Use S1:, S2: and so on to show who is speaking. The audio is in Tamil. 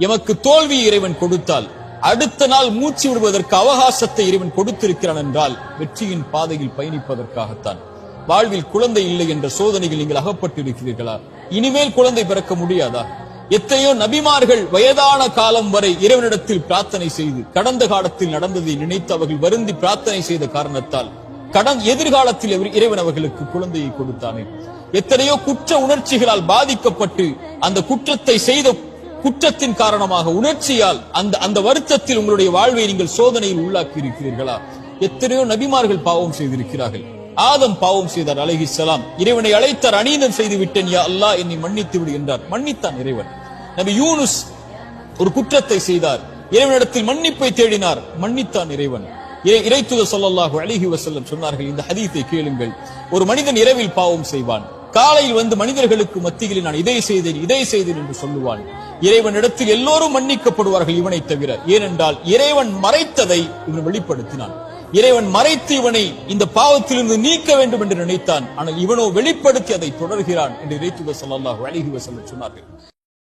S1: எமக்கு தோல்வி இறைவன் கொடுத்தால் அடுத்த நாள் மூச்சு விடுவதற்கு அவகாசத்தை இறைவன் கொடுத்திருக்கிறான் என்றால் வெற்றியின் பாதையில் பயணிப்பதற்காகத்தான். வாழ்வில் குழந்தை இல்லை என்ற சோதனைகள் நீங்கள் அகப்பட்டிருக்கிறீர்களா? இனிமேல் குழந்தை பிறக்க முடியாதா? எத்தனையோ நபிமார்கள் வயதான காலம் வரை இறைவனிடத்தில் பிரார்த்தனை செய்து கடந்த காலத்தில் நடந்ததை நினைத்து அவர்கள் வருந்தி பிரார்த்தனை செய்த காரணத்தால் எதிர்காலத்தில் இறைவன் அவர்களுக்கு குழந்தையை கொடுத்தானே. எத்தனையோ குற்ற உணர்ச்சிகளால் பாதிக்கப்பட்டு அந்த குற்றத்தை செய்த குற்றத்தின் காரணமாக உணர்ச்சியால் அந்த வருத்தத்தில் உங்களுடைய வாழ்வை நீங்கள் சோதனையில் உள்ளாக்கி இருக்கிறீர்களா? எத்தனையோ நபிமார்கள் பாவம் செய்திருக்கிறார்கள். ஆதம் பாவம் செய்தார் அலைஹிஸ்ஸலாம். இறைவனை அழைத்தார், அநீதம் செய்து விட்டேன் யா அல்லாஹ், என்னை மன்னித்து விடு என்றார். மன்னித்தான் இறைவன். நபி யூனுஸ் ஒரு குற்றத்தை செய்தார், இறைவனிடத்தில் மன்னிப்பை தேடினார், மன்னித்தான் இறைவன். இறைத்தூதர் ஸல்லல்லாஹு அலைஹி வஸல்லம் சொன்னார்கள், இந்த ஹதீஸை கேளுங்கள். ஒரு மனிதன் இரவில் பாவம் செய்வான், காலையில் வந்து மனிதர்களுக்கு மத்தியில் நான் இதை செய்தேன் என்று சொல்லுவான். இறைவனிடத்தில் எல்லோரும் மன்னிக்கப்படுவார்கள் இவனை தவிர. ஏனென்றால் இறைவன் மறைத்ததை இவன் வெளிப்படுத்தினான். இறைவன் மறைத்து இவனை இந்த பாவத்திலிருந்து நீக்க வேண்டும் என்று நினைத்தான். ஆனால் இவனோ வெளிப்படுத்தி அதை தொடர்கிறான் என்று இறைத்தூதர் ஸல்லல்லாஹு அலைஹி வஸல்லம் சொன்னார்கள்.